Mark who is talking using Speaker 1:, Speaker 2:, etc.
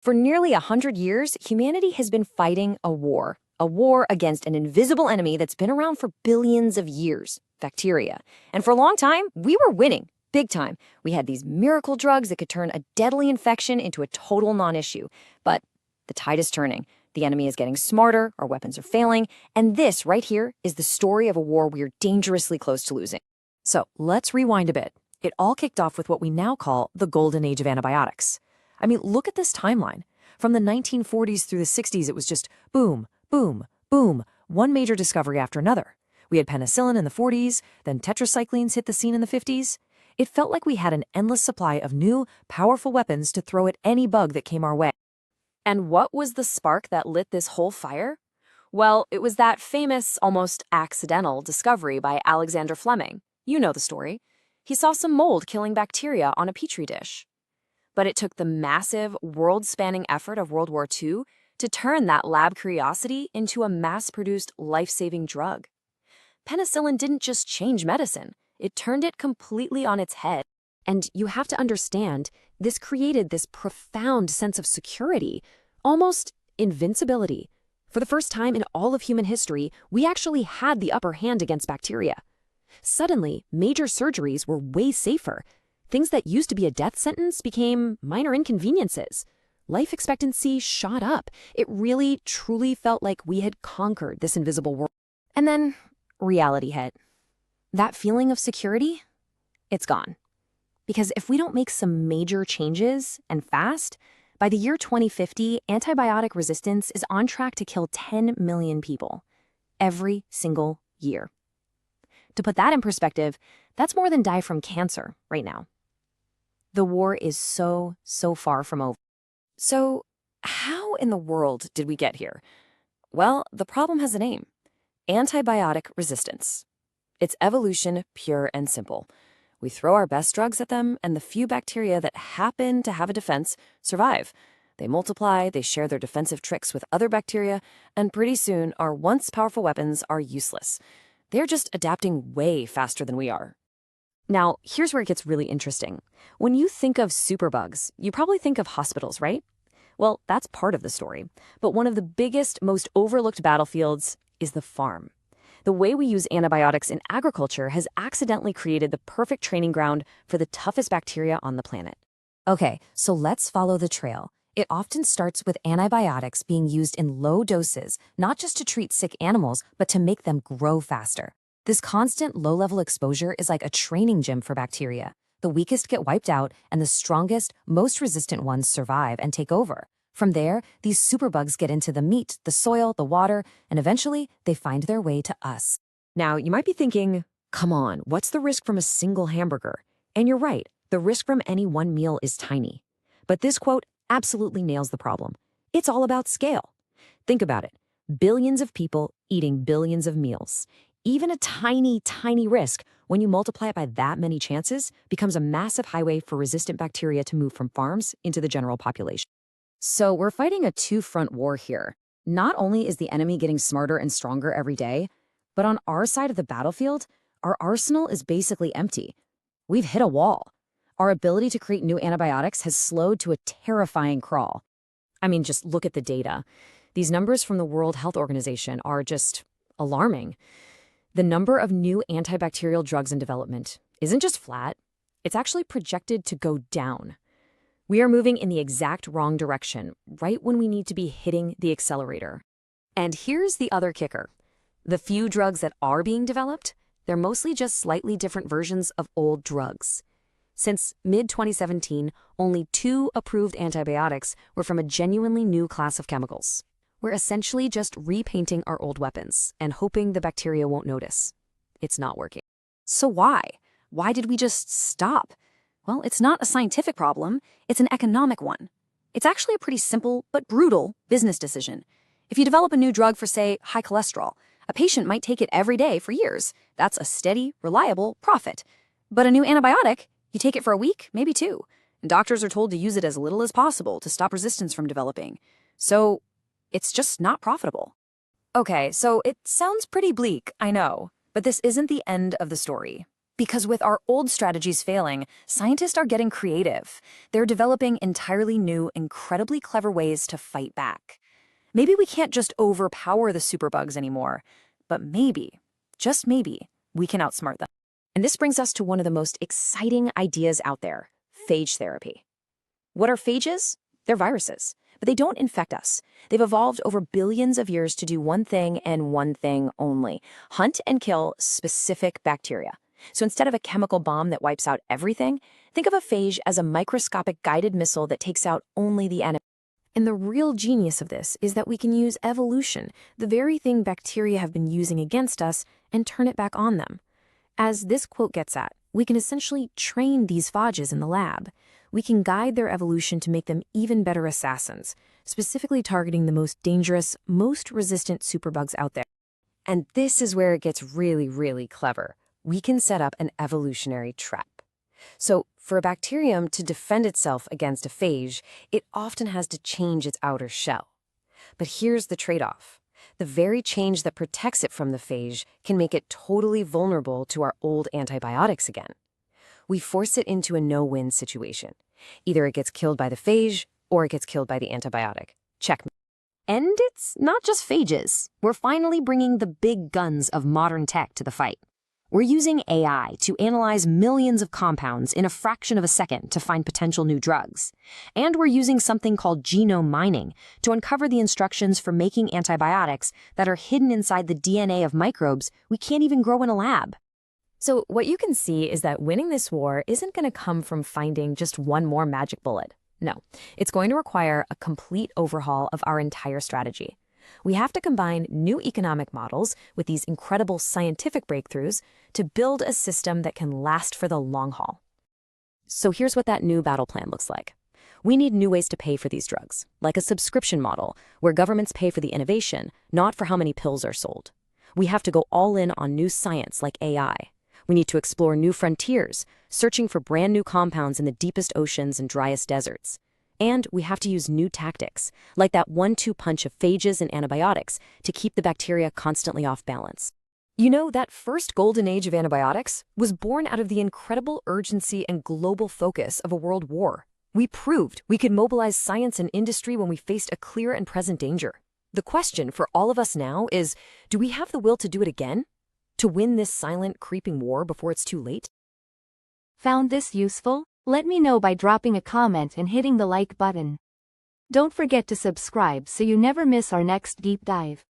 Speaker 1: For nearly 100 years, humanity has been fighting a war against an invisible enemy that's been around for billions of years, bacteria. And for a long time, we were winning, big time. We had these miracle drugs that could turn a deadly infection into a total non-issue. But the tide is turning. The enemy is getting smarter, our weapons are failing, and this right here is the story of a war we're dangerously close to losing.
Speaker 2: So let's rewind a bit. It all kicked off with what we now call the golden age of antibiotics. I mean, look at this timeline. From the 1940s through the 60s, it was just boom, boom, boom, one major discovery after another. We had penicillin in the 40s, then tetracyclines hit the scene in the 50s. It felt like we had an endless supply of new, powerful weapons to throw at any bug that came our way.
Speaker 1: And what was the spark that lit this whole fire? Well, it was that famous, almost accidental discovery by Alexander Fleming. You know the story. He saw some mold killing bacteria on a petri dish. But it took the massive, world-spanning effort of World War II to turn that lab curiosity into a mass-produced, life-saving drug. Penicillin didn't just change medicine, it turned it completely on its head. And you have to understand, this created this profound sense of security, almost invincibility. For the first time in all of human history, we actually had the upper hand against bacteria. Suddenly, major surgeries were way safer. Things that used to be a death sentence became minor inconveniences. Life expectancy shot up. It really, truly felt like we had conquered this invisible world. And then reality hit. That feeling of security, it's gone. Because if we don't make some major changes, and fast, by the year 2050, antibiotic resistance is on track to kill 10 million people every single year. To put that in perspective, that's more than die from cancer right now. The war is so far from over. So, how in the world did we get here? Well, the problem has a name: antibiotic resistance. It's evolution, pure and simple. We throw our best drugs at them, and the few bacteria that happen to have a defense survive. They multiply, they share their defensive tricks with other bacteria, and pretty soon our once powerful weapons are useless. They're just adapting way faster than we are. Now, here's where it gets really interesting. When you think of superbugs, you probably think of hospitals, right? Well, that's part of the story. But one of the biggest, most overlooked battlefields is the farm. The way we use antibiotics in agriculture has accidentally created the perfect training ground for the toughest bacteria on the planet.
Speaker 2: Okay, so let's follow the trail. It often starts with antibiotics being used in low doses, not just to treat sick animals, but to make them grow faster. This constant low-level exposure is like a training gym for bacteria. The weakest get wiped out, and the strongest, most resistant ones survive and take over. From there, these superbugs get into the meat, the soil, the water, and eventually they find their way to us.
Speaker 1: Now, you might be thinking, come on, what's the risk from a single hamburger? And you're right, the risk from any one meal is tiny. But this quote absolutely nails the problem. It's all about scale. Think about it. Billions of people eating billions of meals. Even a tiny risk, when you multiply it by that many chances, becomes a massive highway for resistant bacteria to move from farms into the general population. So we're fighting a two-front war here. Not only is the enemy getting smarter and stronger every day, but on our side of the battlefield, our arsenal is basically empty. We've hit a wall. Our ability to create new antibiotics has slowed to a terrifying crawl. I mean, just look at the data. These numbers from the World Health Organization are just alarming. The number of new antibacterial drugs in development isn't just flat, it's actually projected to go down. We are moving in the exact wrong direction, right when we need to be hitting the accelerator. And here's the other kicker. The few drugs that are being developed, they're mostly just slightly different versions of old drugs. Since mid-2017, only 2 approved antibiotics were from a genuinely new class of chemicals. We're essentially just repainting our old weapons and hoping the bacteria won't notice. It's not working. So why? Why did we just stop? Well, it's not a scientific problem, it's an economic one. It's actually a pretty simple but brutal business decision. If you develop a new drug for, say, high cholesterol, a patient might take it every day for years. That's a steady, reliable profit. But a new antibiotic, you take it for a week, maybe 2. And doctors are told to use it as little as possible to stop resistance from developing. So it's just not profitable. Okay, so it sounds pretty bleak, I know, but this isn't the end of the story. Because with our old strategies failing, scientists are getting creative. They're developing entirely new, incredibly clever ways to fight back. Maybe we can't just overpower the superbugs anymore, but maybe, just maybe, we can outsmart them. And this brings us to one of the most exciting ideas out there, phage therapy. What are phages? They're viruses, but they don't infect us. They've evolved over billions of years to do one thing and one thing only: hunt and kill specific bacteria. So instead of a chemical bomb that wipes out everything, think of a phage as a microscopic guided missile that takes out only the enemy. And the real genius of this is that we can use evolution, the very thing bacteria have been using against us, and turn it back on them. As this quote gets at, we can essentially train these phages in the lab. We can guide their evolution to make them even better assassins, specifically targeting the most dangerous, most resistant superbugs out there. And this is where it gets really, really clever. We can set up an evolutionary trap. So, for a bacterium to defend itself against a phage, it often has to change its outer shell. But here's the trade-off. The very change that protects it from the phage can make it totally vulnerable to our old antibiotics again. We force it into a no-win situation. Either it gets killed by the phage, or it gets killed by the antibiotic. Checkmate. And it's not just phages. We're finally bringing the big guns of modern tech to the fight. We're using AI to analyze millions of compounds in a fraction of a second to find potential new drugs. And we're using something called genome mining to uncover the instructions for making antibiotics that are hidden inside the DNA of microbes we can't even grow in a lab. So what you can see is that winning this war isn't going to come from finding just one more magic bullet. No, it's going to require a complete overhaul of our entire strategy. We have to combine new economic models with these incredible scientific breakthroughs to build a system that can last for the long haul. So here's what that new battle plan looks like. We need new ways to pay for these drugs, like a subscription model where governments pay for the innovation, not for how many pills are sold. We have to go all in on new science like AI. We need to explore new frontiers, searching for brand new compounds in the deepest oceans and driest deserts. And we have to use new tactics, like that 1-2 punch of phages and antibiotics, to keep the bacteria constantly off balance. You know, that first golden age of antibiotics was born out of the incredible urgency and global focus of a world war. We proved we could mobilize science and industry when we faced a clear and present danger. The question for all of us now is, do we have the will to do it again? To win this silent, creeping war before it's too late?
Speaker 3: Found this useful? Let me know by dropping a comment and hitting the like button. Don't forget to subscribe so you never miss our next deep dive.